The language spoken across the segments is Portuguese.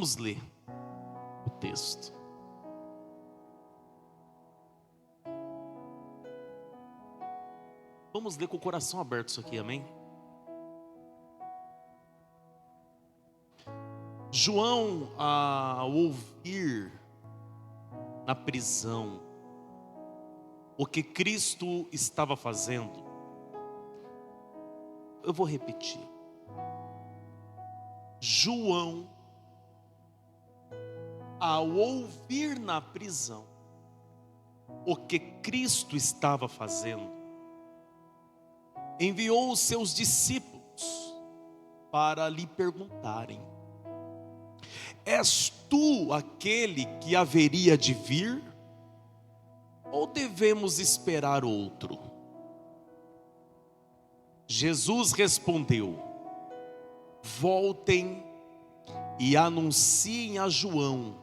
Vamos ler o texto. Vamos ler com o coração aberto isso aqui, amém? João, ao ouvir na prisão o que Cristo estava fazendo, eu vou repetir. João, ao ouvir na prisão o que Cristo estava fazendo, enviou os seus discípulos para lhe perguntarem: és tu aquele que haveria de vir? Ou devemos esperar outro? Jesus respondeu: voltem e anunciem a João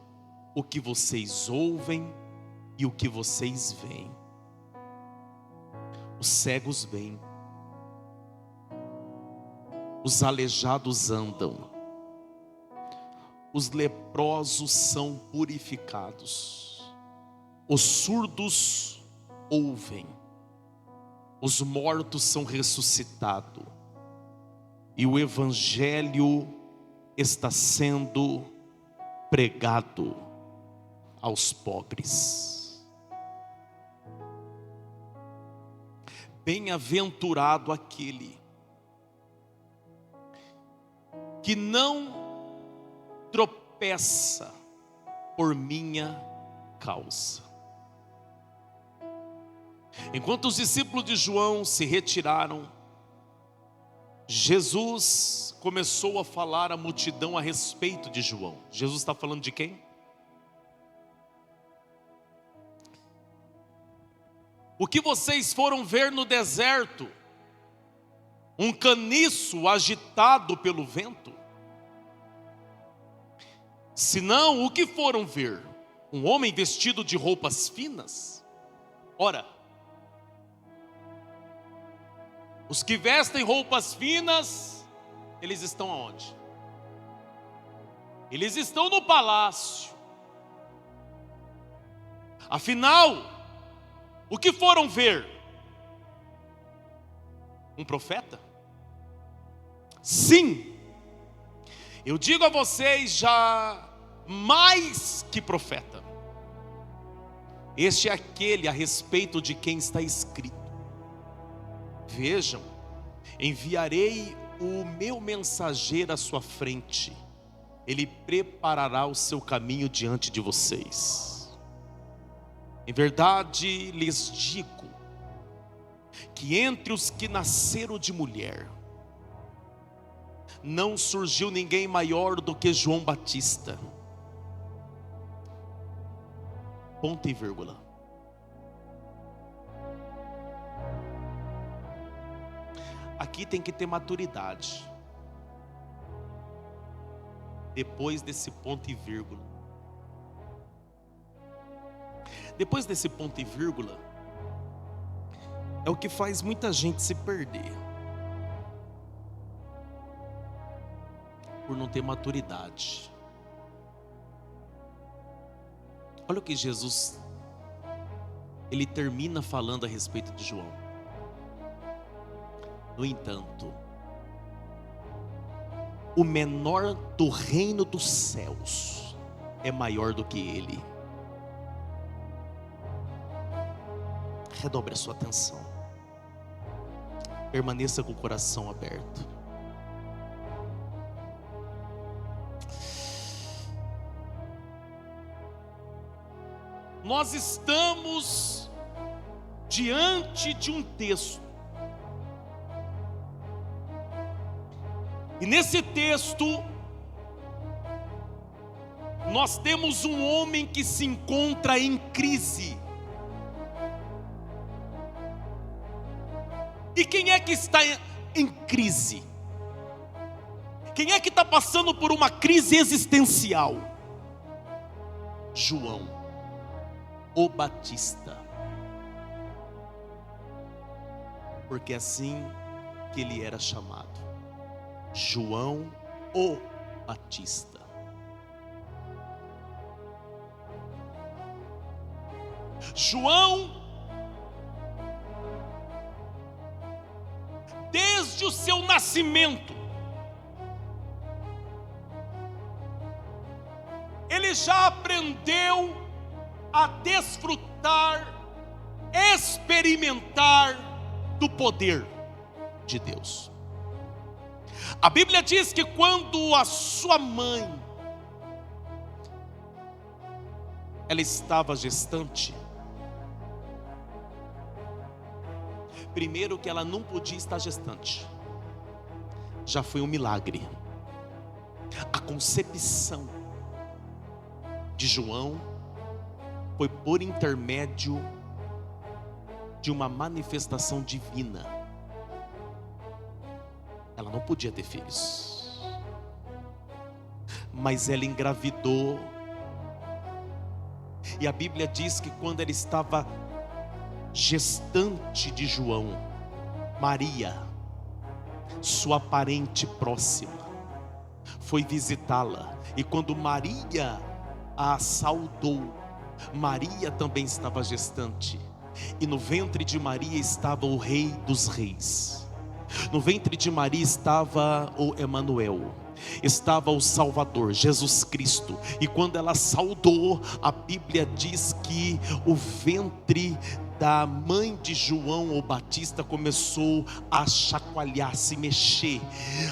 o que vocês ouvem e o que vocês veem. Os cegos veem, os aleijados andam, os leprosos são purificados, os surdos ouvem, os mortos são ressuscitados, e o evangelho está sendo pregado aos pobres. Bem-aventurado aquele que não tropeça por minha causa. Enquanto os discípulos de João se retiraram, Jesus começou a falar à multidão a respeito de João. Jesus está falando de quem? O que vocês foram ver no deserto? Um caniço agitado pelo vento? Senão, o que foram ver? Um homem vestido de roupas finas? Ora, os que vestem roupas finas, eles estão aonde? Eles estão no palácio. Afinal, o que foram ver? Um profeta? Sim, eu digo a vocês, já mais que profeta. Este é aquele a respeito de quem está escrito: vejam, enviarei o meu mensageiro à sua frente, ele preparará o seu caminho diante de vocês. Em verdade lhes digo, que entre os que nasceram de mulher, não surgiu ninguém maior do que João Batista. Ponto e vírgula. Aqui tem que ter maturidade. Depois desse ponto e vírgula. Depois desse ponto e vírgula, é o que faz muita gente se perder. Por não ter maturidade. Olha o que Jesus, ele termina falando a respeito de João. No entanto, o menor do reino dos céus é maior do que ele. Redobre a sua atenção. Permaneça com o coração aberto. Nós estamos diante de um texto. E nesse texto, nós temos um homem que se encontra em crise. E quem é que está em crise? Quem é que está passando por uma crise existencial? João, o Batista. Porque é assim que ele era chamado. João o Batista. João, desde o seu nascimento, ele já aprendeu a desfrutar, experimentar do poder de Deus. A Bíblia diz que quando a sua mãe, ela estava gestante, primeiro que ela não podia estar gestante, já foi um milagre. A concepção de João foi por intermédio de uma manifestação divina. Ela não podia ter filhos, mas ela engravidou. E a Bíblia diz que quando ela estava gestante de João, Maria, sua parente próxima, foi visitá-la. E quando Maria a saudou, Maria também estava gestante. E no ventre de Maria estava o Rei dos Reis. No ventre de Maria estava o Emanuel, estava o Salvador, Jesus Cristo. E quando ela saudou, a Bíblia diz que o ventre da mãe de João o Batista começou a chacoalhar, se mexer.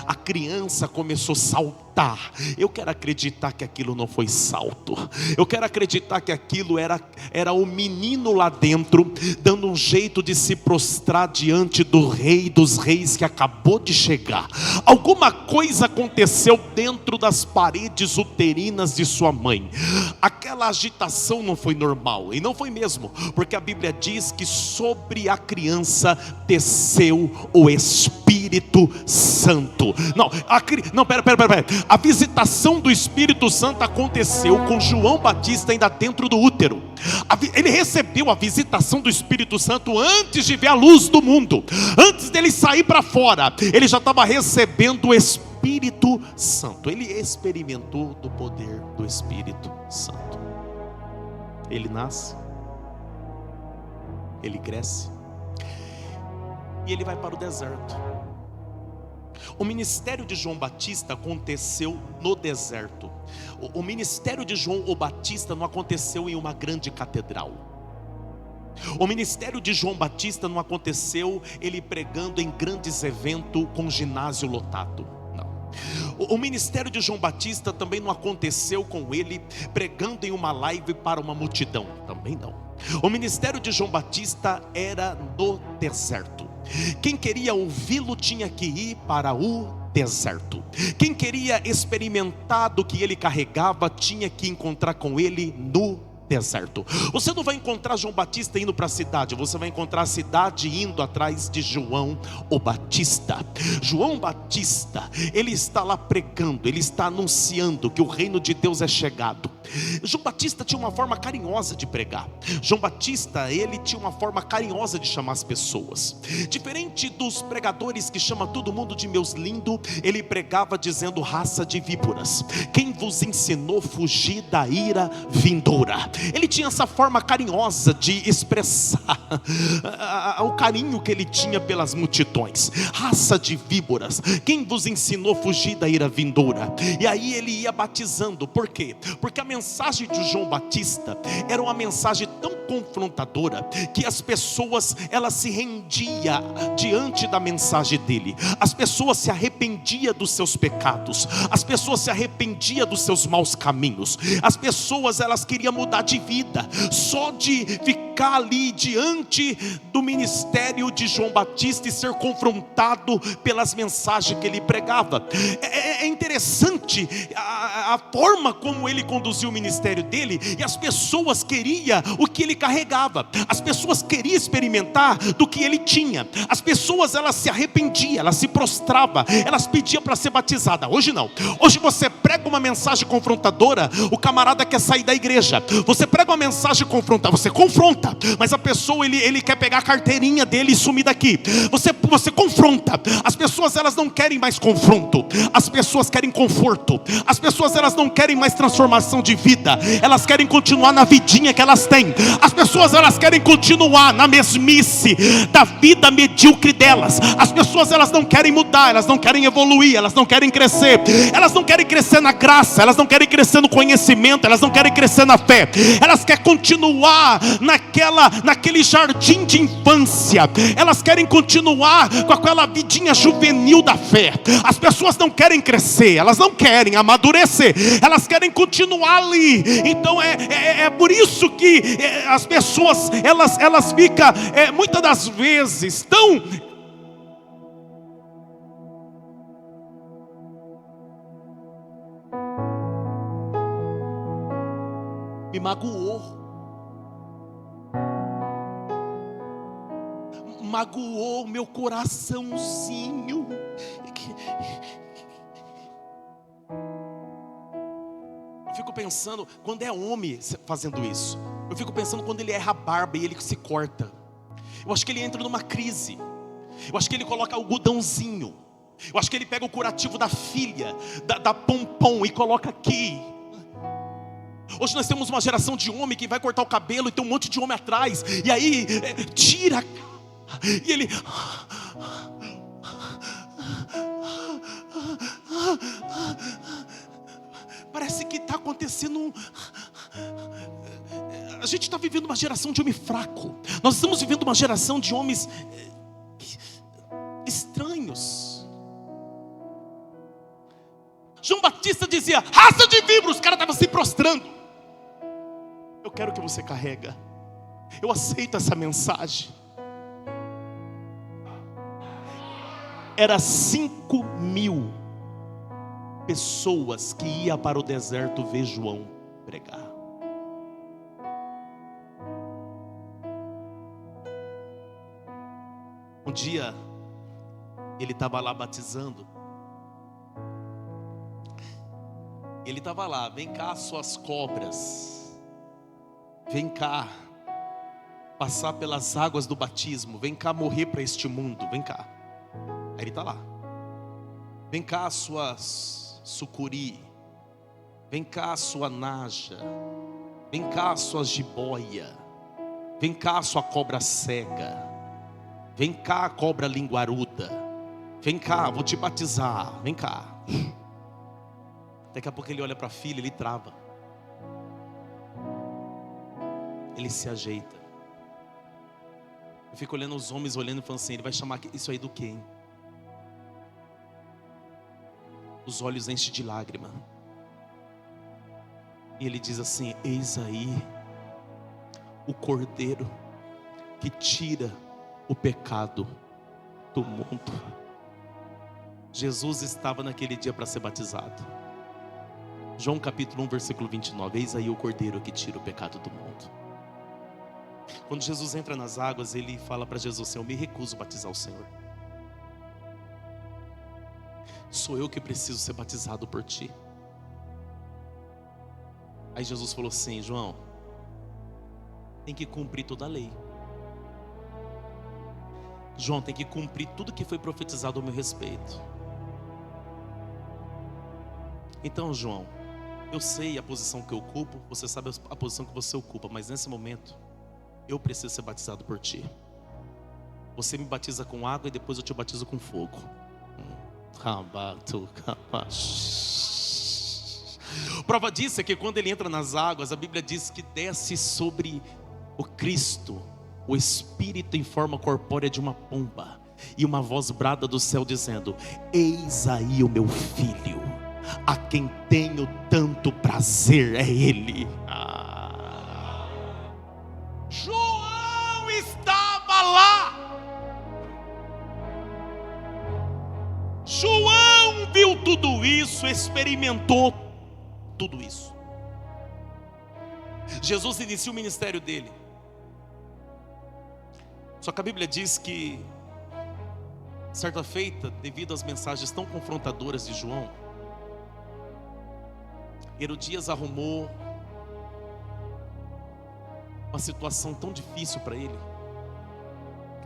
A criança começou a saltar. Eu quero acreditar que aquilo não foi salto. Eu quero acreditar que aquilo era o menino lá dentro, dando um jeito de se prostrar diante do Rei dos Reis que acabou de chegar. Alguma coisa aconteceu dentro das paredes uterinas de sua mãe. Aquela agitação não foi normal, e não foi mesmo, porque a Bíblia diz que sobre a criança desceu o Espírito Santo. Pera. A visitação do Espírito Santo aconteceu com João Batista ainda dentro do útero. Ele recebeu a visitação do Espírito Santo antes de ver a luz do mundo. Antes dele sair para fora, ele já estava recebendo o Espírito Santo. Ele experimentou do poder do Espírito Santo. Ele nasce, ele cresce e ele vai para o deserto. O ministério de João Batista aconteceu no deserto. O ministério de João o Batista não aconteceu em uma grande catedral. O ministério de João Batista não aconteceu ele pregando em grandes eventos com ginásio lotado. O ministério de João Batista também não aconteceu com ele pregando em uma live para uma multidão. Também não. O ministério de João Batista era no deserto. Quem queria ouvi-lo tinha que ir para o deserto. Quem queria experimentar do que ele carregava tinha que encontrar com ele no deserto. Você não vai encontrar João Batista indo para a cidade, você vai encontrar a cidade indo atrás de João o Batista. João Batista, ele está lá pregando, ele está anunciando que o reino de Deus é chegado. João Batista tinha uma forma carinhosa de pregar. João Batista, ele tinha uma forma carinhosa de chamar as pessoas. Diferente dos pregadores que chamam todo mundo de meus lindo, ele pregava dizendo: raça de víboras, quem vos ensinou fugir da ira vindoura? Ele tinha essa forma carinhosa de expressar o carinho que ele tinha pelas multidões. Raça de víboras, quem vos ensinou fugir da ira vindoura? E aí ele ia batizando. Por quê? Porque a mensagem de João Batista era uma mensagem tão confrontadora que as pessoas, elas se rendiam diante da mensagem dele. As pessoas se arrependiam dos seus pecados, as pessoas se arrependiam dos seus maus caminhos, as pessoas, elas queriam mudar de vida só de ficar ali diante do ministério de João Batista e ser confrontado pelas mensagens que ele pregava. É interessante a forma como ele conduziu o ministério dele, e as pessoas queriam o que ele carregava, as pessoas queriam experimentar do que ele tinha, as pessoas, elas se arrependiam, elas se prostravam, elas pediam para ser batizada. Hoje não, hoje você prega uma mensagem confrontadora, o camarada quer sair da igreja. Você prega uma mensagem confrontadora, você confronta, confronta, mas a pessoa ele quer pegar a carteirinha dele e sumir daqui. Você confronta. As pessoas elas não querem mais confronto, as pessoas querem conforto. As pessoas elas não querem mais transformação de vida, elas querem continuar na vidinha que elas têm. As pessoas elas querem continuar na mesmice da vida medíocre delas. As pessoas elas não querem mudar, elas não querem evoluir, elas não querem crescer. Elas não querem crescer na graça, elas não querem crescer no conhecimento, elas não querem crescer na fé. Elas querem continuar naquele jardim de infância. Elas querem continuar com aquela vidinha juvenil da fé. As pessoas não querem crescer, elas não querem amadurecer, elas querem continuar ali. Então é por isso que as pessoas elas ficam muitas das vezes tão me magoou meu coraçãozinho. Eu fico pensando, quando é homem fazendo isso, eu fico pensando quando ele erra a barba e ele se corta. Eu acho que ele entra numa crise. Eu acho que ele coloca algodãozinho. Eu acho que ele pega o curativo da filha, da pompom e coloca aqui. Hoje nós temos uma geração de homem que vai cortar o cabelo e tem um monte de homem atrás. E aí tira e ele parece que está acontecendo a gente está vivendo uma geração de homem fraco. Nós estamos vivendo uma geração de homens estranhos. João Batista dizia: raça de víboras. Os caras estavam se prostrando. Eu quero que você carrega. Eu aceito essa mensagem. Era 5.000 pessoas que iam para o deserto ver João pregar. Um dia ele estava lá batizando. Ele estava lá: vem cá suas cobras, vem cá passar pelas águas do batismo, vem cá morrer para este mundo, vem cá. Aí ele está lá: vem cá sua sucuri, vem cá sua naja, vem cá sua jiboia, vem cá sua cobra cega, vem cá cobra linguaruda, vem cá, vou te batizar, vem cá. Daqui a pouco ele olha para a filha, ele trava. Ele se ajeita. Eu fico olhando os homens, olhando e falando assim: ele vai chamar isso aí do quê, hein? Os olhos enchem de lágrima. E ele diz assim: eis aí o Cordeiro que tira o pecado do mundo. Jesus estava naquele dia para ser batizado. João capítulo 1 versículo 29. Eis aí o Cordeiro que tira o pecado do mundo. Quando Jesus entra nas águas, ele fala para Jesus assim: eu me recuso a batizar o Senhor. Sou eu que preciso ser batizado por ti. Aí Jesus falou assim: João, tem que cumprir toda a lei. João, tem que cumprir tudo que foi profetizado ao meu respeito. Então, João, eu sei a posição que eu ocupo, você sabe a posição que você ocupa, mas nesse momento eu preciso ser batizado por ti. Você me batiza com água e depois eu te batizo com fogo. Prova disso é que quando ele entra nas águas, a Bíblia diz que desce sobre o Cristo o Espírito em forma corpórea de uma pomba, e uma voz brada do céu dizendo: eis aí o meu filho, a quem tenho tanto prazer, é ele. João estava lá. João viu tudo isso, experimentou tudo isso. Jesus inicia o ministério dele. Só que a Bíblia diz que, certa feita, devido às mensagens tão confrontadoras de João, Herodias arrumou uma situação tão difícil para ele,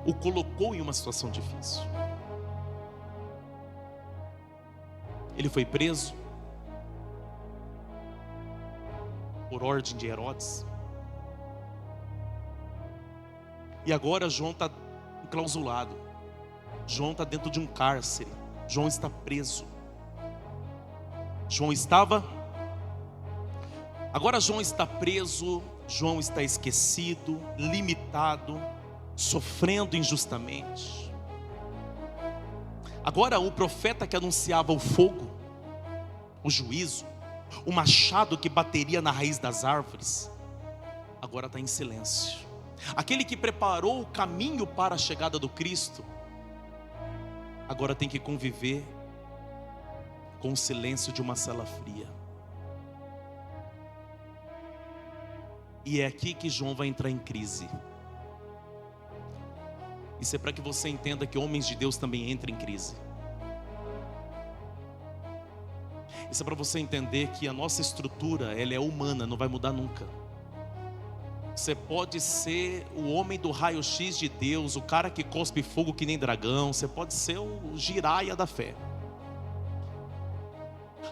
o colocou em uma situação difícil. Ele foi preso por ordem de Herodes. E agora João está enclausulado. João está dentro de um cárcere. João está preso. Agora João está preso. João está esquecido, limitado, sofrendo injustamente. Agora o profeta que anunciava o fogo, o juízo, o machado que bateria na raiz das árvores, agora está em silêncio. Aquele que preparou o caminho para a chegada do Cristo, agora tem que conviver com o silêncio de uma cela fria. E é aqui que João vai entrar em crise. Isso é para que você entenda que homens de Deus também entram em crise. Isso é para você entender que a nossa estrutura, ela é humana, não vai mudar nunca. Você pode ser o homem do raio-x de Deus, o cara que cospe fogo que nem dragão, você pode ser o giraia da fé.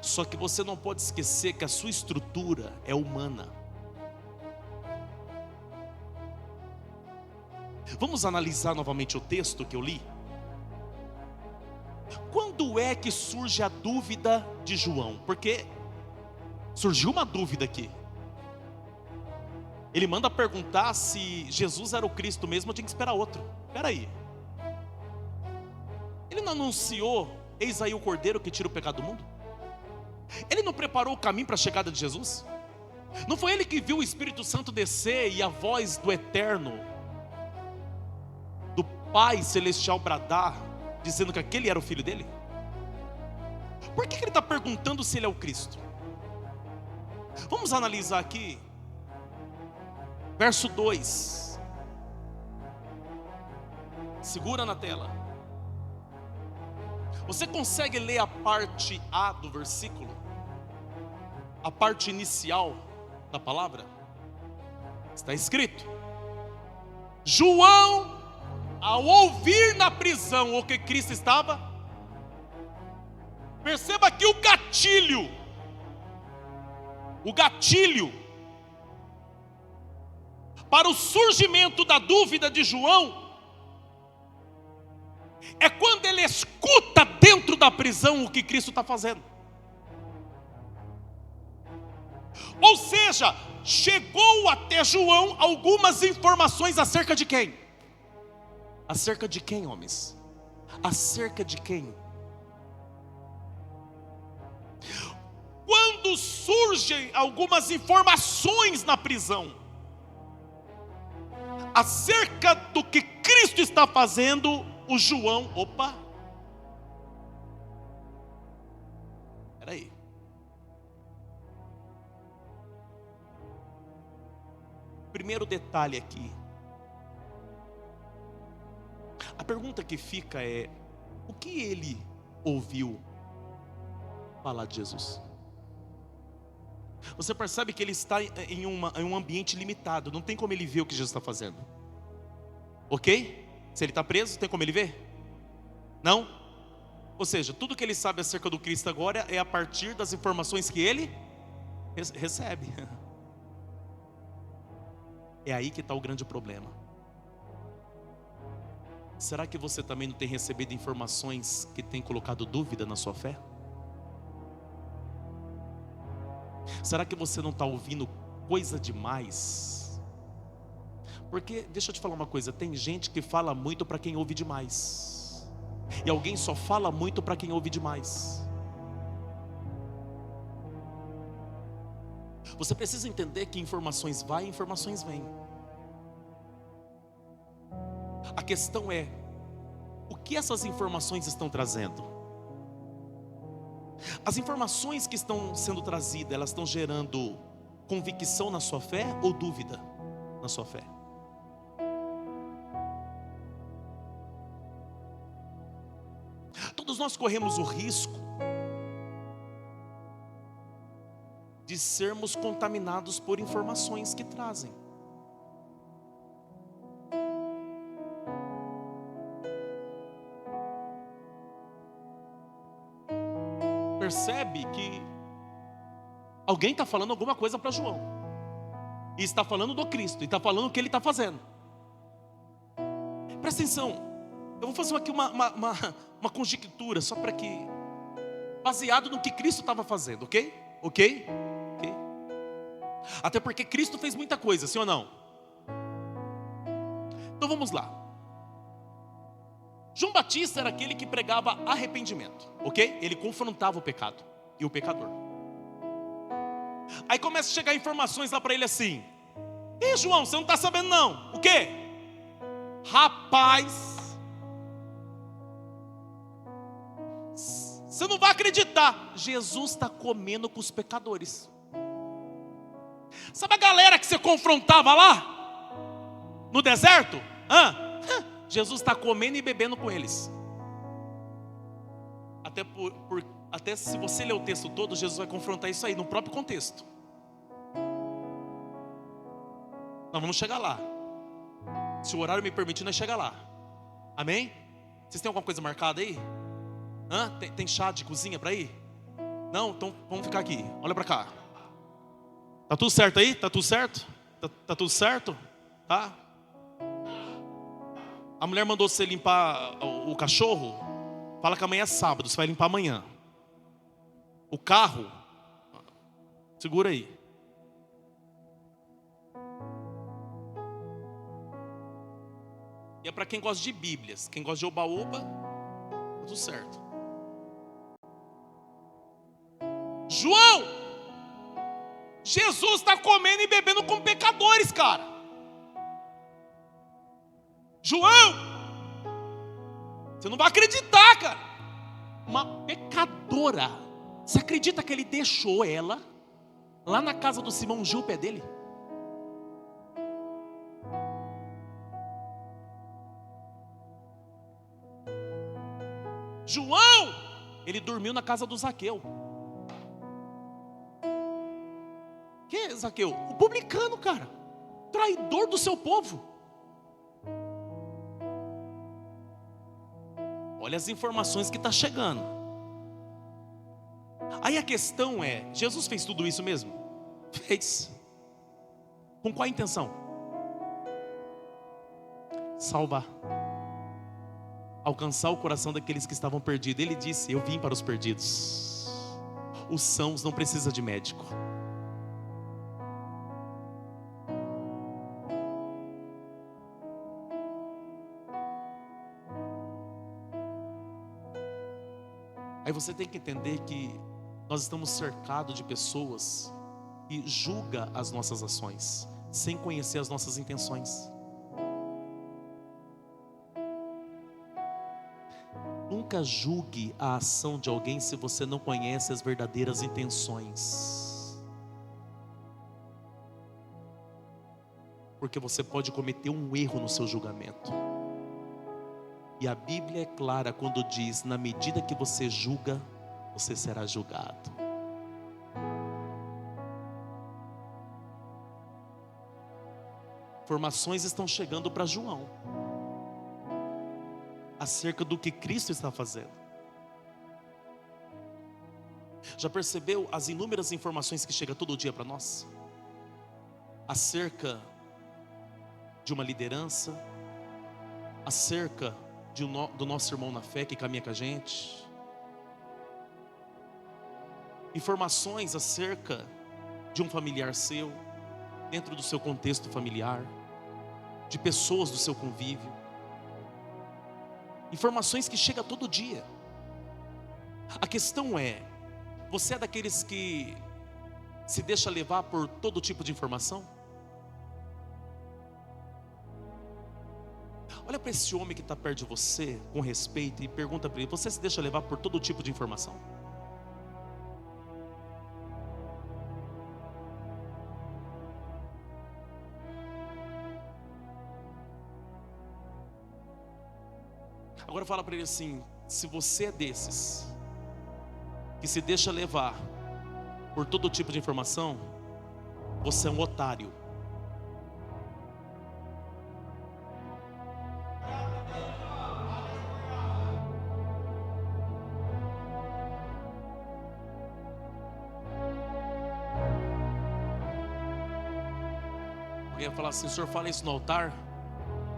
Só que você não pode esquecer que a sua estrutura é humana. Vamos analisar novamente o texto que eu li? Quando é que surge a dúvida de João? Porque surgiu uma dúvida aqui. Ele manda perguntar se Jesus era o Cristo mesmo, ou tinha que esperar outro. Espera aí. Ele não anunciou, eis aí o Cordeiro que tira o pecado do mundo? Ele não preparou o caminho para a chegada de Jesus? Não foi ele que viu o Espírito Santo descer e a voz do Eterno, do Pai Celestial bradar, dizendo que aquele era o filho dele? Por que ele está perguntando se ele é o Cristo? Vamos analisar aqui. Verso 2. Segura na tela. Você consegue ler a parte A do versículo? A parte inicial da palavra? Está escrito: João, ao ouvir na prisão o que Cristo estava, perceba aqui o gatilho para o surgimento da dúvida de João, é quando ele escuta dentro da prisão o que Cristo está fazendo. Ou seja, chegou até João algumas informações acerca de quem? Acerca de quem, homens? Acerca de quem? Quando surgem algumas informações na prisão acerca do que Cristo está fazendo, o João, espera aí. Primeiro detalhe aqui. A pergunta que fica é: o que ele ouviu falar de Jesus? Você percebe que ele está em um ambiente limitado. Não tem como ele ver o que Jesus está fazendo. Ok? Se ele está preso, tem como ele ver? Não? Ou seja, tudo que ele sabe acerca do Cristo agora é a partir das informações que ele recebe. É aí que está o grande problema. Será que você também não tem recebido informações que têm colocado dúvida na sua fé? Será que você não está ouvindo coisa demais? Porque, deixa eu te falar uma coisa, tem gente que fala muito para quem ouve demais. E alguém só fala muito para quem ouve demais. Você precisa entender que informações vai, informações vêm. A questão é, o que essas informações estão trazendo? As informações que estão sendo trazidas, elas estão gerando convicção na sua fé ou dúvida na sua fé? Todos nós corremos o risco de sermos contaminados por informações que trazem. percebe que alguém está falando alguma coisa para João. E está falando do Cristo. E está falando o que ele está fazendo. Presta atenção. Eu vou fazer aqui uma conjectura. Só para que... baseado no que Cristo estava fazendo, ok? Ok? Ok? Até porque Cristo fez muita coisa, sim ou não? Então vamos lá. João Batista era aquele que pregava arrependimento, ok? Ele confrontava o pecado e o pecador. Aí começa a chegar informações lá para ele assim: Ih, João, você não está sabendo não. O quê? Rapaz, você não vai acreditar, Jesus está comendo com os pecadores. Sabe a galera que você confrontava lá no deserto? Jesus está comendo e bebendo com eles. Até se você ler o texto todo, Jesus vai confrontar isso aí no próprio contexto. Nós vamos chegar lá. Se o horário me permitir, nós chegamos lá. Amém? Vocês têm alguma coisa marcada aí? Tem chá de cozinha para ir? Não? Então vamos ficar aqui. Olha para cá. Tá tudo certo aí? Tá tudo certo? Tá tudo certo? Tá? A mulher mandou você limpar o cachorro. Fala que amanhã é sábado, você vai limpar amanhã. O carro, segura aí. E é para quem gosta de bíblias. Quem gosta de oba-oba, tá tudo certo. João, Jesus está comendo e bebendo com pecadores, cara. João, você não vai acreditar, cara. Uma pecadora. Você acredita que ele deixou ela lá na casa do Simão Gil, pé dele? João, ele dormiu na casa do Zaqueu. Que é Zaqueu? O publicano, cara. Traidor do seu povo. Olha as informações que está chegando. Aí a questão é, Jesus fez tudo isso mesmo? Fez. Com qual intenção? Salvar. Alcançar o coração daqueles que estavam perdidos. Ele disse: eu vim para os perdidos. Os sãos não precisam de médico. Aí você tem que entender que nós estamos cercados de pessoas que julgam as nossas ações, sem conhecer as nossas intenções. Nunca julgue a ação de alguém se você não conhece as verdadeiras intenções. Porque você pode cometer um erro no seu julgamento. E a Bíblia é clara quando diz: na medida que você julga, você será julgado. Informações estão chegando para João acerca do que Cristo está fazendo. Já percebeu as inúmeras informações que chegam todo dia para nós? Acerca de uma liderança, acerca do nosso irmão na fé que caminha com a gente. Informações acerca de um familiar seu, dentro do seu contexto familiar, de pessoas do seu convívio. Informações que chegam todo dia. A questão é, você é daqueles que se deixa levar por todo tipo de informação? Olha para esse homem que está perto de você, com respeito, e pergunta para ele: você se deixa levar por todo tipo de informação? Agora fala para ele assim: se você é desses que se deixa levar por todo tipo de informação, você é um otário. Eu ia falar assim: o senhor fala isso no altar?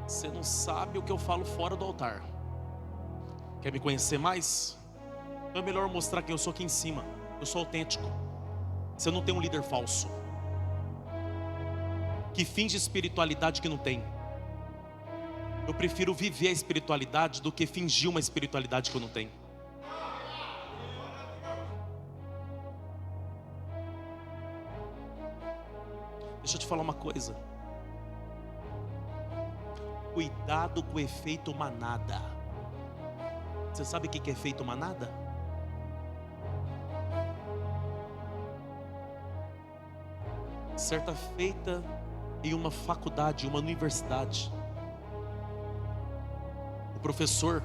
Você não sabe o que eu falo fora do altar. Quer me conhecer mais? Então é melhor mostrar quem eu sou aqui em cima. Eu sou autêntico. Você não tem um líder falso que finge espiritualidade que não tem. Eu prefiro viver a espiritualidade do que fingir uma espiritualidade que eu não tenho. Deixa eu te falar uma coisa. Cuidado com o efeito manada. Você sabe o que é efeito manada? Certa feita em uma faculdade, uma universidade, o professor,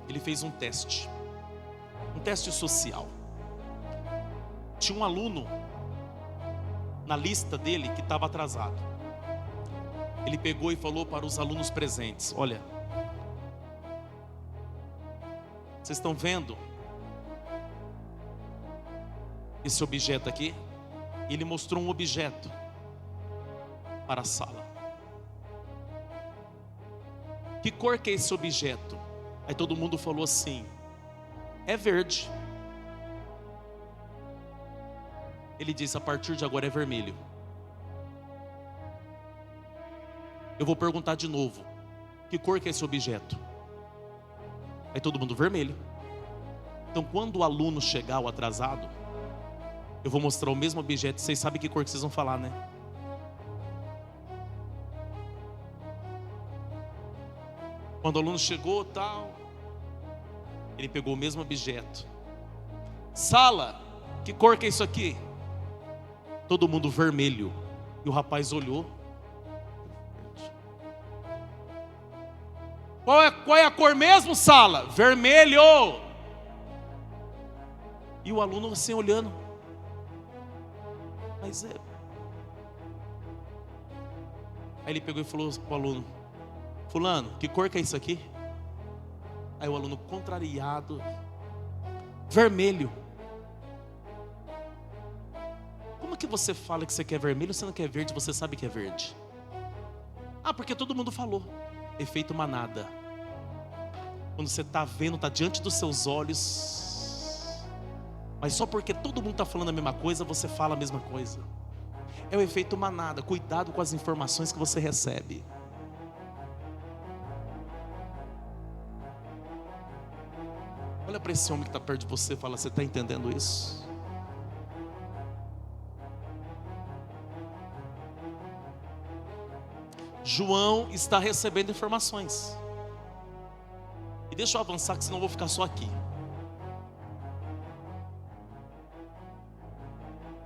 ele fez um teste social. Tinha um aluno na lista dele que estava atrasado. Ele pegou e falou para os alunos presentes: olha, vocês estão vendo esse objeto aqui? Ele mostrou um objeto para a sala. Que cor que é esse objeto? Aí todo mundo falou assim: é verde. Ele disse: a partir de agora é vermelho. Eu vou perguntar de novo: que cor que é esse objeto? Aí todo mundo: vermelho. Então quando o aluno chegar, o atrasado, eu vou mostrar o mesmo objeto. Vocês sabem que cor que vocês vão falar, né? Quando o aluno chegou, tal, ele pegou o mesmo objeto. Sala, que cor que é isso aqui? Todo mundo: vermelho. E o rapaz olhou: qual é a cor mesmo, sala? Vermelho. E o aluno assim olhando: mas é. Aí ele pegou e falou para o aluno: fulano, que cor que é isso aqui? Aí o aluno, contrariado: vermelho. Como que você fala que você quer vermelho, você não quer verde, você sabe que é verde? Ah, porque todo mundo falou. Efeito manada. Quando você está vendo, está diante dos seus olhos, mas só porque todo mundo está falando a mesma coisa, você fala a mesma coisa. É o efeito manada. Cuidado com as informações que você recebe. Olha para esse homem que está perto de você e fala: você está entendendo isso? João está recebendo informações. E deixa eu avançar, que senão eu vou ficar só aqui.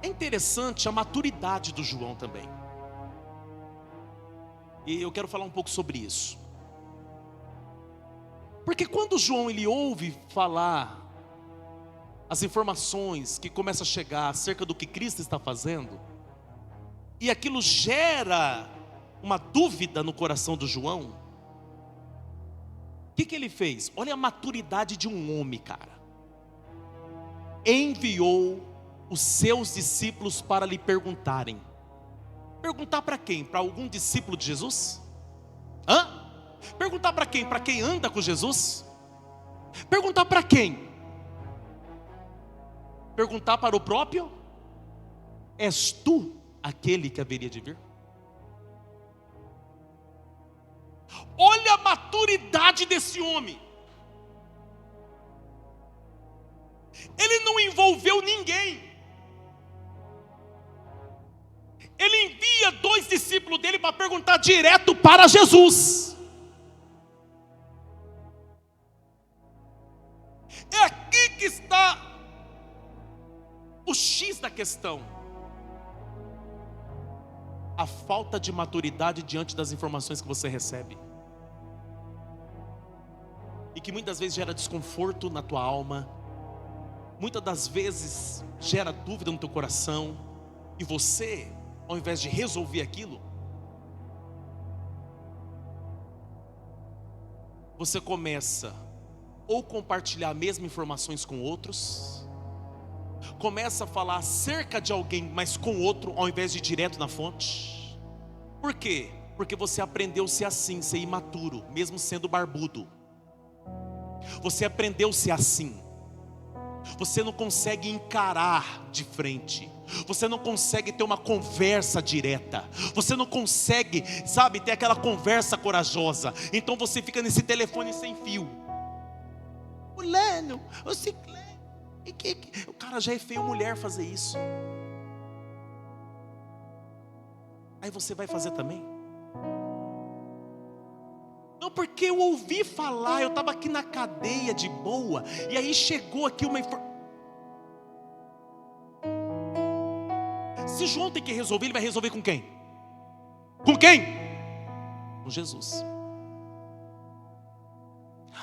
É interessante a maturidade do João também. E eu quero falar um pouco sobre isso. Porque quando João ele ouve falar as informações que começam a chegar acerca do que Cristo está fazendo, e aquilo gera uma dúvida no coração do João, o que ele fez? Olha a maturidade de um homem, cara. Enviou os seus discípulos para lhe perguntarem. Perguntar para quem? Para algum discípulo de Jesus? Perguntar para quem? Para quem anda com Jesus? Perguntar para quem? Perguntar para o próprio? És tu aquele que haveria de vir? Olha a maturidade desse homem. Ele não envolveu ninguém. Ele envia 2 discípulos dele para perguntar direto para Jesus. É aqui que está o X da questão. A falta de maturidade diante das informações que você recebe. E que muitas vezes gera desconforto na tua alma. Muitas das vezes gera dúvida no teu coração. E você, ao invés de resolver aquilo, você começa ou compartilhar as mesmas informações com outros, Começa a falar acerca de alguém, mas com outro, ao invés de ir direto na fonte. Por quê? Porque você aprendeu a ser assim, ser imaturo, mesmo sendo barbudo. Você aprendeu a ser assim. Você não consegue encarar de frente. Você não consegue ter uma conversa direta. Você não consegue, sabe, ter aquela conversa corajosa. Então você fica nesse telefone sem fio. Fulano, o ciclano. O cara já é feio mulher fazer isso. Aí você vai fazer também? Não, porque eu ouvi falar, eu estava aqui na cadeia de boa, e aí chegou aqui uma informação. Se João tem que resolver, ele vai resolver com quem? Com quem? Com Jesus.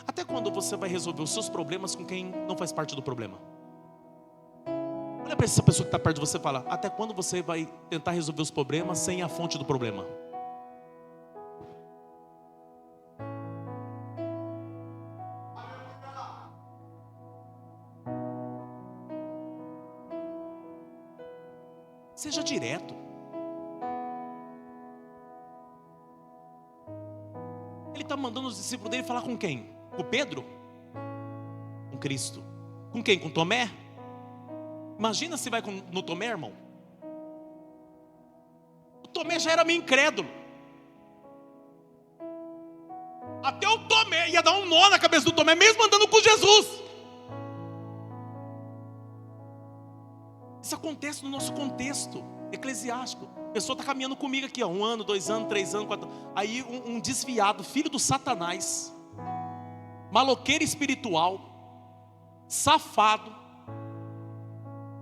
Até quando você vai resolver os seus problemas com quem não faz parte do problema? Olha para essa pessoa que está perto de você e fala: até quando você vai tentar resolver os problemas sem a fonte do problema? Seja direto. Ele está mandando os discípulos dele falar com quem? Com Pedro? Com Cristo. Com quem? Com Tomé? Imagina se vai no Tomé, irmão. O Tomé já era meio incrédulo. Até o Tomé ia dar um nó na cabeça do Tomé, mesmo andando com Jesus. Isso acontece no nosso contexto eclesiástico. A pessoa está caminhando comigo aqui, ó, 1 ano, 2 anos, 3 anos, 4 anos. Aí um desviado, filho do Satanás, maloqueiro espiritual, safado,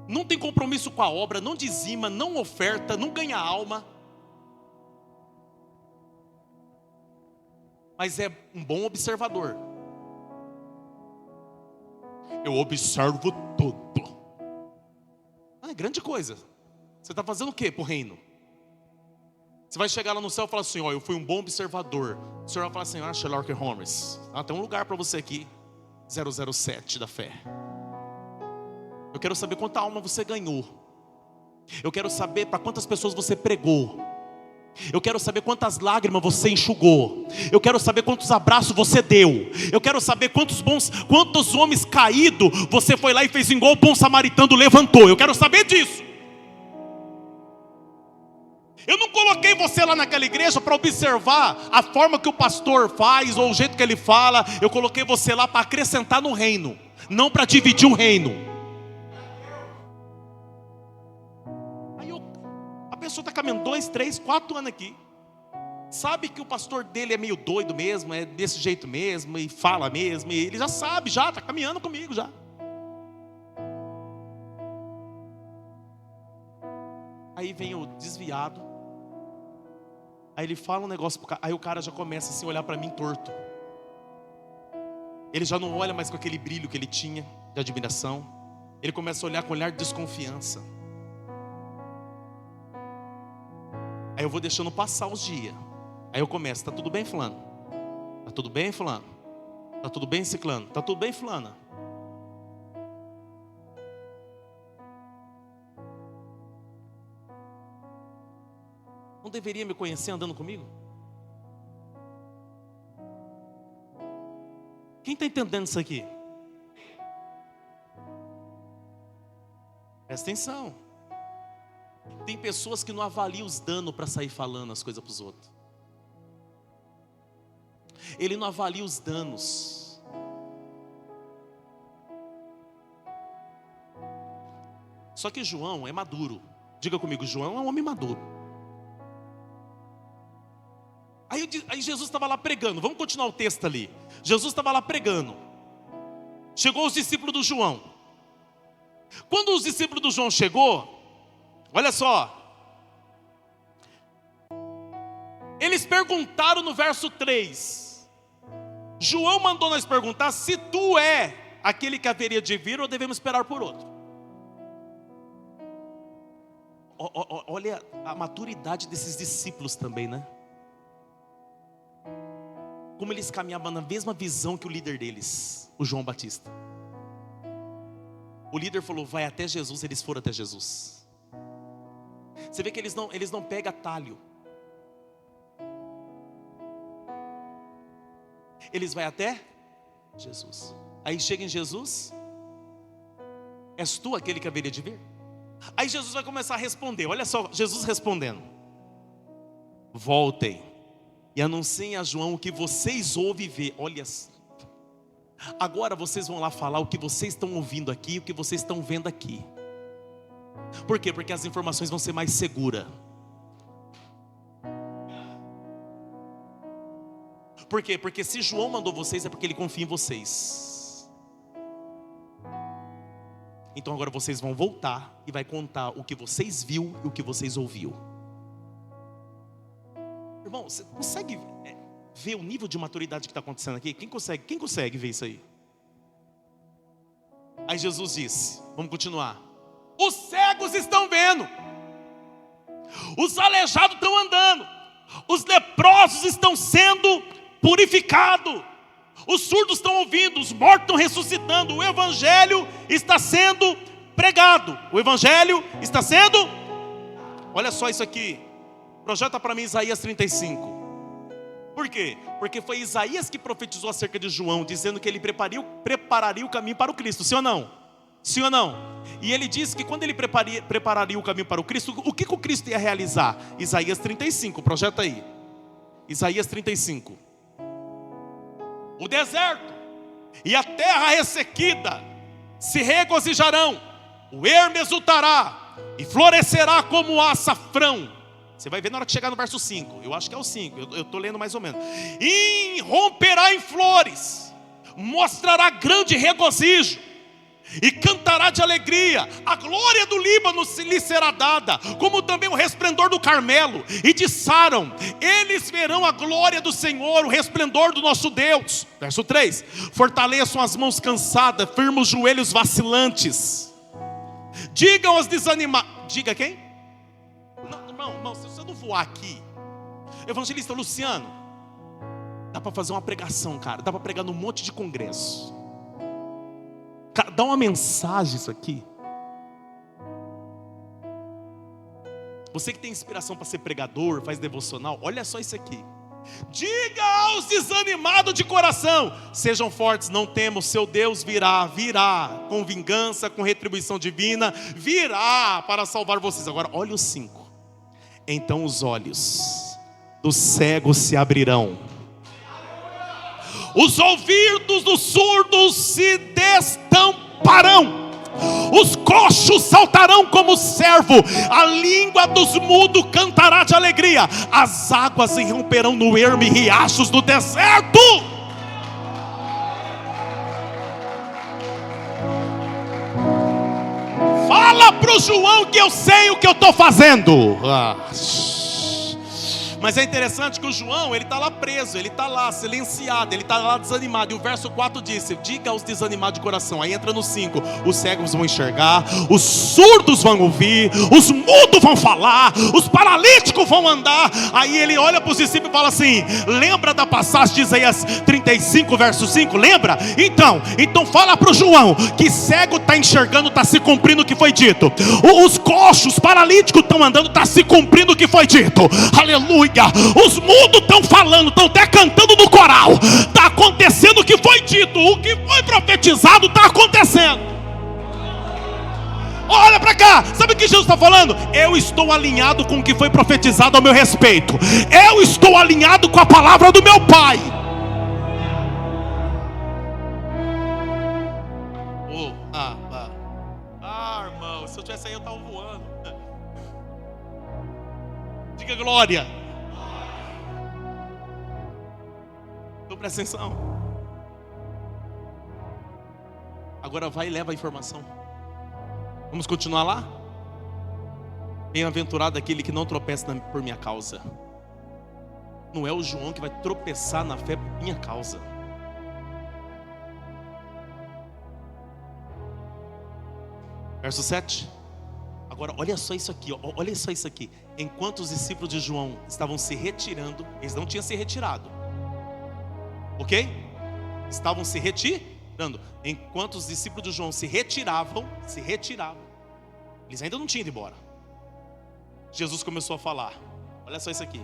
não tem compromisso com a obra, não dizima, não oferta, não ganha alma, mas é um bom observador. Eu observo tudo. É grande coisa. Você está fazendo o que para o reino? Você vai chegar lá no céu e falar assim: ó, eu fui um bom observador. O Senhor vai falar assim: Sherlock Holmes, tem um lugar para você aqui, 007 da fé. Eu quero saber quanta alma você ganhou. Eu quero saber para quantas pessoas você pregou. Eu quero saber quantas lágrimas você enxugou. Eu quero saber quantos abraços você deu. Eu quero saber quantos homens caídos você foi lá e fez igual o bom samaritano levantou. Eu quero saber disso. Eu não coloquei você lá naquela igreja para observar a forma que o pastor faz ou o jeito que ele fala. Eu coloquei você lá para acrescentar no reino, não para dividir o reino. A pessoa está caminhando 2, 3, 4 anos aqui, sabe que o pastor dele é meio doido mesmo, é desse jeito mesmo, e fala mesmo, e ele já sabe, já está caminhando comigo já. Aí vem o desviado, aí ele fala um negócio pro cara, aí o cara já começa assim a olhar para mim torto. Ele já não olha mais com aquele brilho que ele tinha de admiração. Ele começa a olhar com olhar de desconfiança. Aí eu vou deixando passar os dias. Aí eu começo: tá tudo bem, fulano? Tá tudo bem, fulano? Tá tudo bem, ciclano? Tá tudo bem, fulana? Não deveria me conhecer andando comigo? Quem está entendendo isso aqui? Presta atenção. Tem pessoas que não avaliam os danos para sair falando as coisas para os outros. Ele não avalia os danos. Só que João é maduro. Diga comigo, João é um homem maduro. Aí Jesus estava lá pregando. Vamos continuar o texto ali. Jesus estava lá pregando. Chegou os discípulos do João. Quando os discípulos do João chegou, olha só, eles perguntaram no verso 3. João mandou nós perguntar se tu é aquele que haveria de vir ou devemos esperar por outro. Olha a maturidade desses discípulos também, né? Como eles caminhavam na mesma visão que o líder deles, o João Batista. O líder falou, vai até Jesus, eles foram até Jesus. Você vê que eles não pegam atalho. Eles vão até Jesus. Aí chega em Jesus, és tu aquele que haveria de vir? Aí Jesus vai começar a responder, olha só, Jesus respondendo. Voltem e anunciem a João o que vocês ouvem e vê. Olha, agora vocês vão lá falar o que vocês estão ouvindo aqui, o que vocês estão vendo aqui. Por quê? Porque as informações vão ser mais seguras. Por quê? Porque se João mandou vocês, é porque ele confia em vocês. Então agora vocês vão voltar e vai contar o que vocês viu e o que vocês ouviu. Irmão, você consegue ver o nível de maturidade que está acontecendo aqui? Quem consegue ver isso aí? Aí Jesus disse, vamos continuar. Os cegos estão vendo, os aleijados estão andando, os leprosos estão sendo purificados, os surdos estão ouvindo, os mortos estão ressuscitando, o evangelho está sendo pregado, o evangelho está sendo, olha só isso aqui, projeta para mim Isaías 35, por quê? Porque foi Isaías que profetizou acerca de João, dizendo que ele prepararia o caminho para o Cristo, sim ou não? Sim ou não? E ele disse que quando ele prepararia o caminho para o Cristo, o que o Cristo ia realizar? Isaías 35, projeta aí. Isaías 35. O deserto e a terra ressequida se regozijarão, o ermo exultará e florescerá como o açafrão. Você vai ver na hora que chegar no verso 5, eu acho que é o 5, eu estou lendo mais ou menos. E romperá em flores, mostrará grande regozijo, e cantará de alegria, a glória do Líbano lhe será dada, como também o resplendor do Carmelo. E de Saron, eles verão a glória do Senhor, o resplendor do nosso Deus. Verso 3, fortaleçam as mãos cansadas, firmem os joelhos vacilantes. Digam aos desanimados, diga quem? Não, irmão, se você não voar aqui, evangelista Luciano, dá para fazer uma pregação, cara, dá para pregar num monte de congresso. Cara, dá uma mensagem isso aqui. Você que tem inspiração para ser pregador, faz devocional, olha só isso aqui. Diga aos desanimados de coração, sejam fortes, não temam, seu Deus virá com vingança, com retribuição divina, virá para salvar vocês. Agora olha o 5. Então os olhos dos cegos se abrirão, os ouvidos dos surdos se destamparão, os coxos saltarão como servo, a língua dos mudos cantará de alegria, as águas irromperão no ermo e riachos do deserto. Fala para o João que eu sei o que eu estou fazendo. Mas é interessante que o João, ele está lá preso, ele está lá silenciado, ele está lá desanimado. E o verso 4 diz, diga aos desanimados de coração. Aí entra no 5, os cegos vão enxergar, os surdos vão ouvir, os mudos vão falar, os paralíticos vão andar. Aí ele olha para os discípulos e fala assim, lembra da passagem de Isaías 35 verso 5, lembra? Então fala para o João, que cego está enxergando, está se cumprindo o que foi dito. Os coxos, os paralíticos estão andando, está se cumprindo o que foi dito. Aleluia. Os mudos estão falando, estão até cantando no coral. Está acontecendo o que foi dito, o que foi profetizado está acontecendo. Olha para cá, sabe o que Jesus está falando? Eu estou alinhado com o que foi profetizado ao meu respeito. Eu estou alinhado com a palavra do meu Pai. Irmão, se eu tivesse aí eu estava voando. Diga glória. Presta atenção. Agora vai e leva a informação. Vamos continuar lá? Bem-aventurado aquele que não tropeça por minha causa. Não é o João que vai tropeçar na fé por minha causa. Verso 7. Agora olha só isso aqui, olha só isso aqui. Enquanto os discípulos de João estavam se retirando, eles não tinham se retirado, ok? Estavam se retirando. Enquanto os discípulos de João se retiravam, eles ainda não tinham ido embora. Jesus começou a falar. Olha só isso aqui.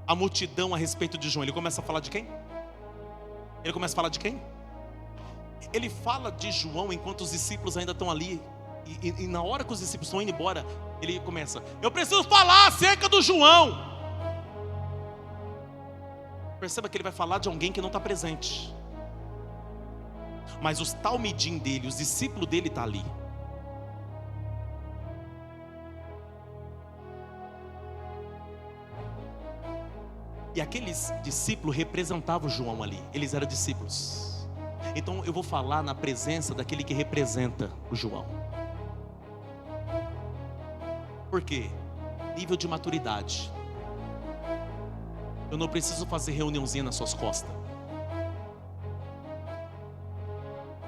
A multidão a respeito de João, ele começa a falar de quem? Ele fala de João enquanto os discípulos ainda estão ali. E na hora que os discípulos estão indo embora, ele começa: eu preciso falar acerca do João. Perceba que ele vai falar de alguém que não está presente. Mas os talmidim dele, os discípulos dele estão ali. E aqueles discípulos representavam João ali. Eles eram discípulos. Então eu vou falar na presença daquele que representa o João. Por quê? Nível de maturidade. Eu não preciso fazer reuniãozinha nas suas costas.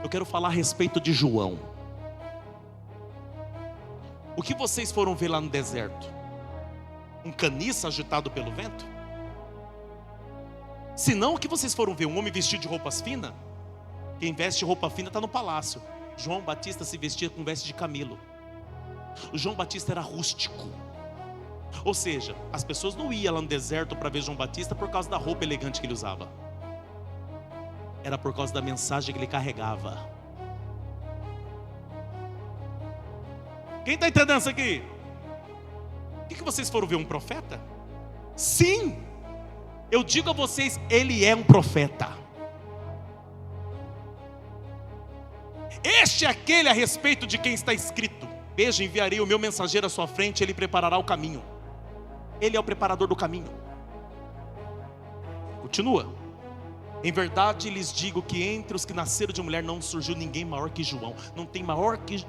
Eu quero falar a respeito de João. O que vocês foram ver lá no deserto? Um caniço agitado pelo vento? Se não, o que vocês foram ver? Um homem vestido de roupas finas? Quem veste roupa fina está no palácio. João Batista se vestia com veste de camelo. O João Batista era rústico. Ou seja, as pessoas não iam lá no deserto para ver João Batista por causa da roupa elegante que ele usava. Era por causa da mensagem que ele carregava. Quem está entendendo isso aqui? O que vocês foram ver? Um profeta? Sim! Eu digo a vocês, ele é um profeta. Este é aquele a respeito de quem está escrito: veja, enviarei o meu mensageiro à sua frente, ele preparará o caminho. Ele é o preparador do caminho. Continua. Em verdade lhes digo que entre os que nasceram de mulher não surgiu ninguém maior que João. Não tem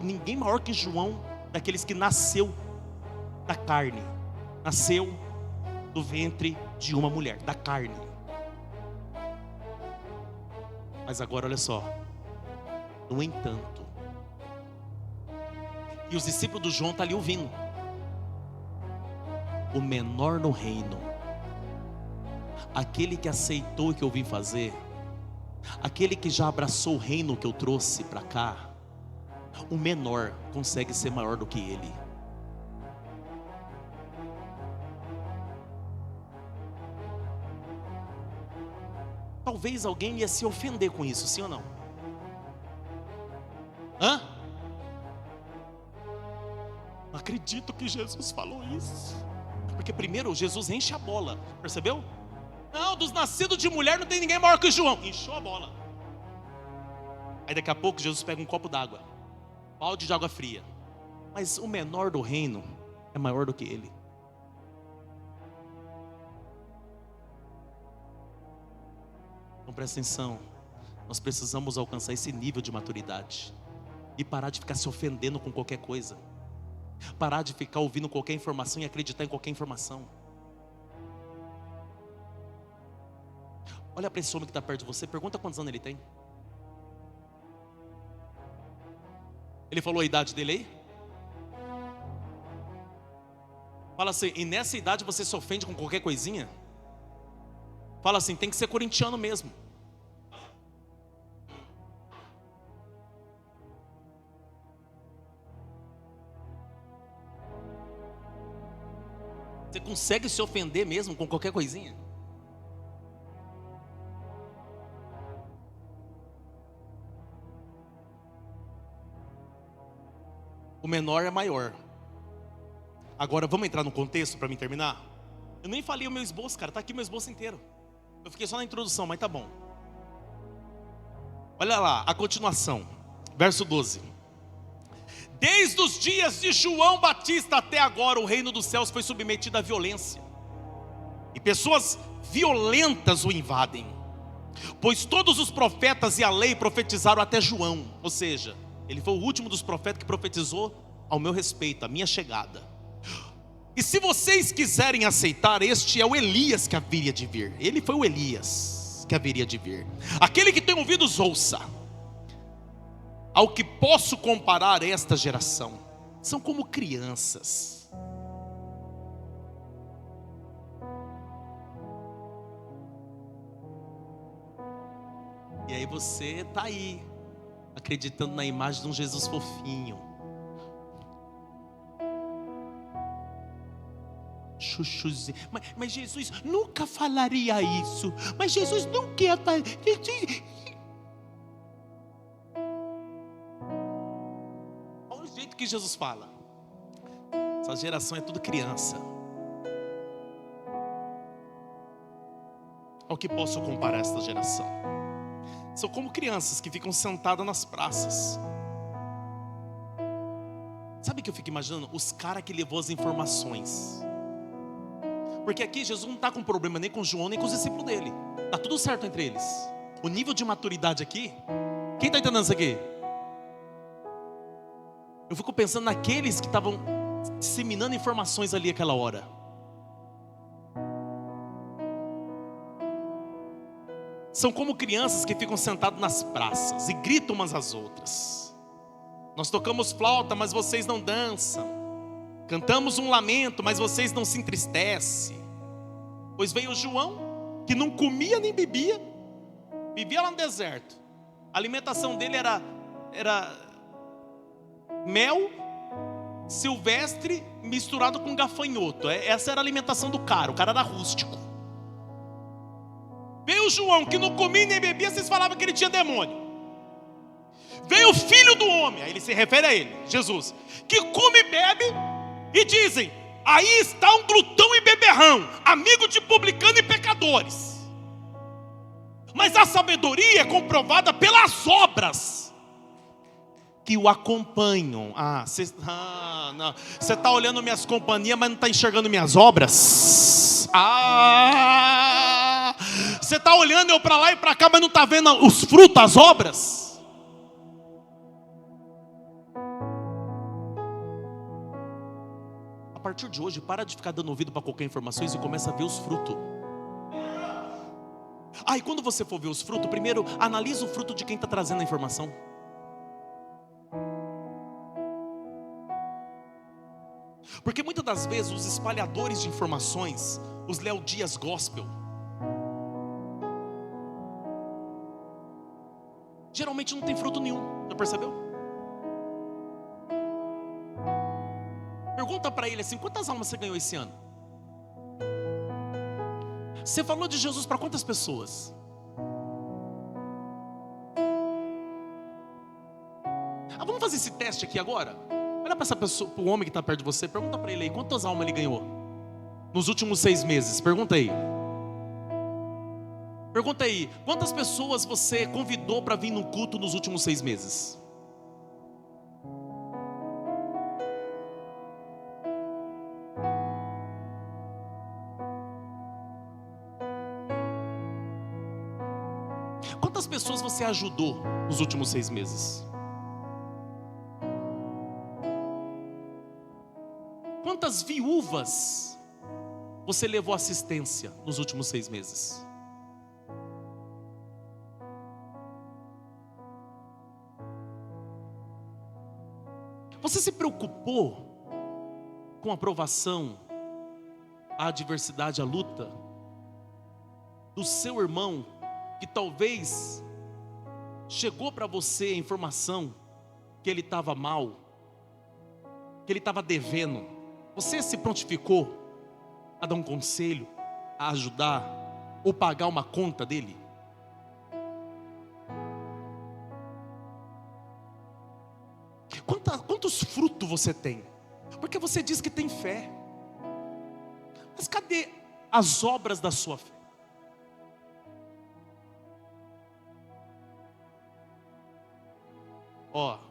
ninguém maior que João, daqueles que nasceu da carne. Nasceu do ventre de uma mulher, da carne. Mas agora olha só. No entanto, e os discípulos do João estão ali ouvindo: o menor no reino, aquele que aceitou o que eu vim fazer, aquele que já abraçou o reino que eu trouxe para cá, o menor consegue ser maior do que ele. Talvez alguém ia se ofender com isso, sim ou não? Não acredito que Jesus falou isso. Porque primeiro Jesus enche a bola, percebeu? Não, dos nascidos de mulher não tem ninguém maior que João. Encheu a bola. Aí daqui a pouco Jesus pega um copo d'água, balde de água fria. Mas o menor do reino é maior do que ele. Então presta atenção. Nós precisamos alcançar esse nível de maturidade. E parar de ficar se ofendendo com qualquer coisa. Parar de ficar ouvindo qualquer informação e acreditar em qualquer informação. Olha para esse homem que está perto de você. Pergunta quantos anos ele tem. Ele falou a idade dele aí? Fala assim: e nessa idade você se ofende com qualquer coisinha? Fala assim: tem que ser corintiano mesmo. Você consegue se ofender mesmo com qualquer coisinha? O menor é maior. Agora vamos entrar no contexto para mim terminar? Eu nem falei o meu esboço, cara. Está aqui meu esboço inteiro. Eu fiquei só na introdução, mas tá bom. Olha lá, a continuação. Verso 12. Desde os dias de João Batista até agora, o reino dos céus foi submetido à violência. E pessoas violentas o invadem. Pois todos os profetas e a lei profetizaram até João. Ou seja, ele foi o último dos profetas que profetizou ao meu respeito, a minha chegada. E se vocês quiserem aceitar, este é o Elias que haveria de vir. Ele foi o Elias que haveria de vir. Aquele que tem ouvidos, ouça. Ao que posso comparar esta geração, são como crianças. E aí aí você está aí, acreditando na imagem de um Jesus fofinho. Chuchuzinho. Mas Jesus nunca falaria isso. Mas Jesus nunca ia fazer. Olha o jeito que Jesus fala. Essa geração é tudo criança. Ao que posso comparar esta geração? São como crianças que ficam sentadas nas praças. Sabe o que eu fico imaginando? Os caras que levou as informações. Porque aqui Jesus não está com problema nem com João, nem com os discípulos dele. Está tudo certo entre eles. O nível de maturidade aqui, quem está entendendo isso aqui? Eu fico pensando naqueles que estavam disseminando informações ali aquela hora. São como crianças que ficam sentadas nas praças e gritam umas às outras. Nós tocamos flauta, mas vocês não dançam. Cantamos um lamento, mas vocês não se entristecem. Pois veio João, que não comia nem bebia, vivia lá no deserto. A alimentação dele era mel silvestre misturado com gafanhoto. Essa era a alimentação do cara, o cara era rústico. Veio João, que não comia nem bebia, vocês falavam que ele tinha demônio. Veio o filho do homem, aí ele se refere a ele, Jesus, que come e bebe, e dizem, aí está um glutão e beberrão, amigo de publicano e pecadores. Mas a sabedoria é comprovada pelas obras que o acompanham. Você está olhando minhas companhias, mas não está enxergando minhas obras. Você está olhando eu para lá e para cá, mas não está vendo os frutos, as obras. A partir de hoje, para de ficar dando ouvido para qualquer informação e começa a ver os frutos. E quando você for ver os frutos, primeiro analisa o fruto de quem está trazendo a informação. Porque muitas das vezes os espalhadores de informações, os Léo Dias Gospel, geralmente não tem fruto nenhum, já percebeu? Pergunta para ele assim, quantas almas você ganhou esse ano? Você falou de Jesus para quantas pessoas? Vamos fazer esse teste aqui agora? Olha para essa pessoa, para o homem que está perto de você, pergunta para ele aí, quantas almas ele ganhou nos últimos 6 meses? Pergunta aí. Pergunta aí, quantas pessoas você convidou para vir no culto nos últimos 6 meses? Quantas pessoas você ajudou nos últimos 6 meses? Quantas viúvas você levou assistência nos últimos 6 meses? Você se preocupou com a provação, a adversidade, a luta do seu irmão, que talvez chegou para você a informação que ele estava mal, que ele estava devendo? Você se prontificou a dar um conselho, a ajudar, ou pagar uma conta dele? Quantos frutos você tem? Porque você diz que tem fé. Mas cadê as obras da sua fé?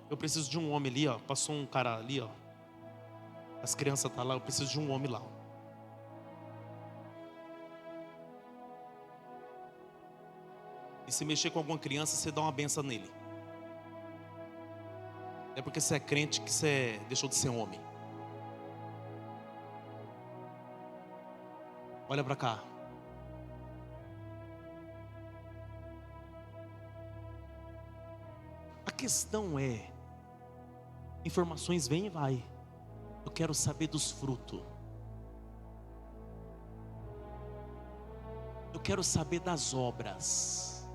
Eu preciso de um homem ali, passou um cara ali, as crianças estão lá, eu preciso de um homem lá. E se mexer com alguma criança, você dá uma benção nele. É porque você é crente que você deixou de ser homem. Olha para cá. A questão é, informações vêm e vai. Eu quero saber dos frutos. Eu quero saber das obras.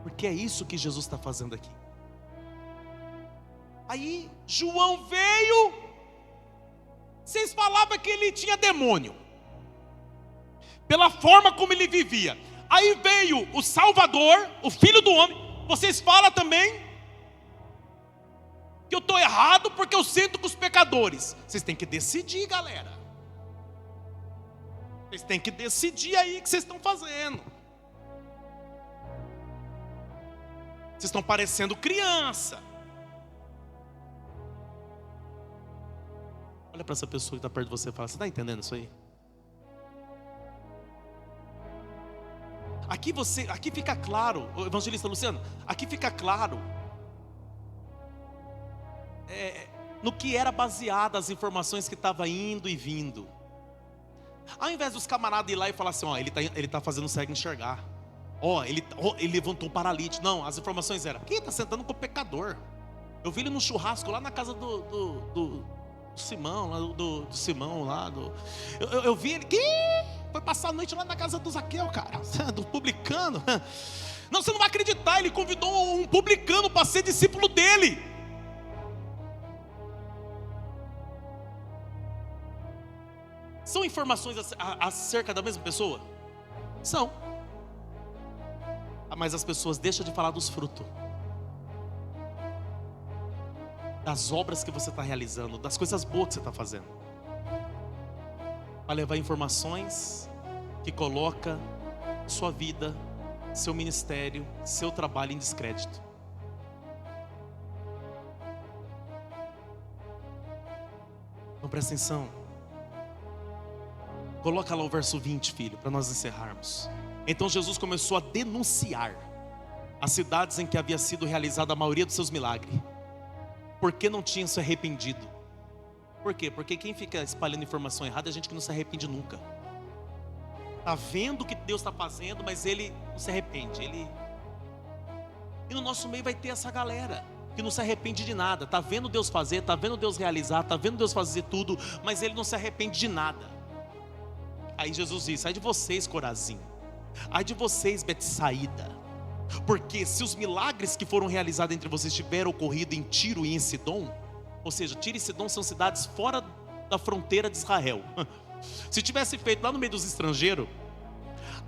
Porque é isso que Jesus está fazendo aqui. Aí João veio, vocês falavam que ele tinha demônio, pela forma como ele vivia. Aí veio o Salvador, o Filho do Homem, vocês falam também que eu estou errado porque eu sento com os pecadores. Vocês têm que decidir, galera. Vocês têm que decidir aí o que vocês estão fazendo. Vocês estão parecendo criança. Olha para essa pessoa que está perto de você e fala: você está entendendo isso aí? Aqui fica claro, evangelista Luciano, aqui fica claro no que era baseada as informações que estavam indo e vindo. Ao invés dos camaradas ir lá e falar assim: ó, ele tá fazendo o cego enxergar, ele levantou um paralítico. Não, as informações eram: quem está sentando com o pecador? Eu vi ele no churrasco lá na casa do Simão, lá do Simão lá eu vi ele que foi passar a noite lá na casa do Zaqueu, cara, do publicano. Não, você não vai acreditar, ele convidou um publicano para ser discípulo dele. São informações acerca da mesma pessoa? São. Mas as pessoas deixam de falar dos frutos, das obras que você está realizando, das coisas boas que você está fazendo, para levar informações que coloca sua vida, seu ministério, seu trabalho em descrédito. Então presta atenção. Coloca lá o verso 20, filho, para nós encerrarmos. Então Jesus começou a denunciar as cidades em que havia sido realizada a maioria dos seus milagres, porque não tinham se arrependido. Por quê? Porque quem fica espalhando informação errada é gente que não se arrepende nunca. Está vendo o que Deus está fazendo, mas ele não se arrepende. E no nosso meio vai ter essa galera que não se arrepende de nada. Está vendo Deus fazer, está vendo Deus realizar, está vendo Deus fazer tudo, mas ele não se arrepende de nada. Aí Jesus disse: ai de vocês, Corazim, ai de vocês, Betsaída, porque se os milagres que foram realizados entre vocês tiveram ocorrido em Tiro e em Sidom, ou seja, Tiro e Sidom são cidades fora da fronteira de Israel, se tivesse feito lá no meio dos estrangeiros,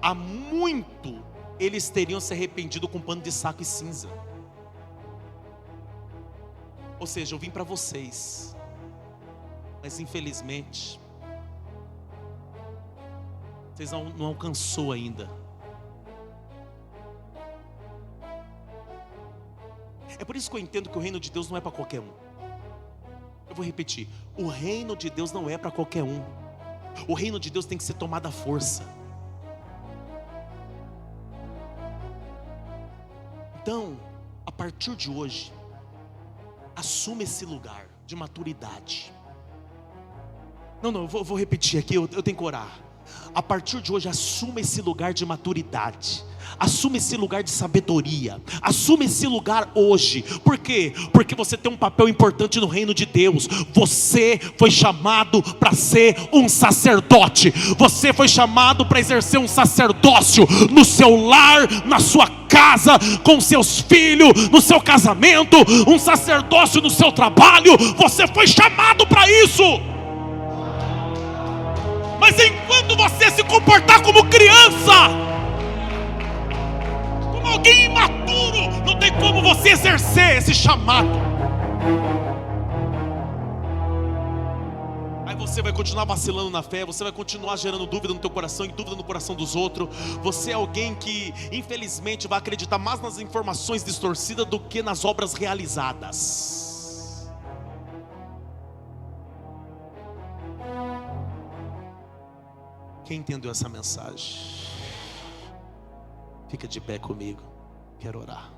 há muito eles teriam se arrependido com pano de saco e cinza. Ou seja, eu vim para vocês, mas infelizmente vocês não alcançou ainda. É por isso que eu entendo que o reino de Deus não é para qualquer um. Eu vou repetir: o reino de Deus não é para qualquer um. O reino de Deus tem que ser tomado à força. Então, a partir de hoje, assuma esse lugar de maturidade. Não, eu vou repetir aqui, eu tenho que orar. A partir de hoje, assuma esse lugar de maturidade, assuma esse lugar de sabedoria, assuma esse lugar hoje. Por quê? Porque você tem um papel importante no reino de Deus. Você foi chamado para ser um sacerdote. Você foi chamado para exercer um sacerdócio no seu lar, na sua casa, com seus filhos, no seu casamento, um sacerdócio no seu trabalho. Você foi chamado para isso. Mas enquanto você se comportar como criança, como alguém imaturo, não tem como você exercer esse chamado. Aí você vai continuar vacilando na fé, você vai continuar gerando dúvida no teu coração e dúvida no coração dos outros. Você é alguém que infelizmente vai acreditar mais nas informações distorcidas do que nas obras realizadas. Quem entendeu essa mensagem? Fica de pé comigo, quero orar.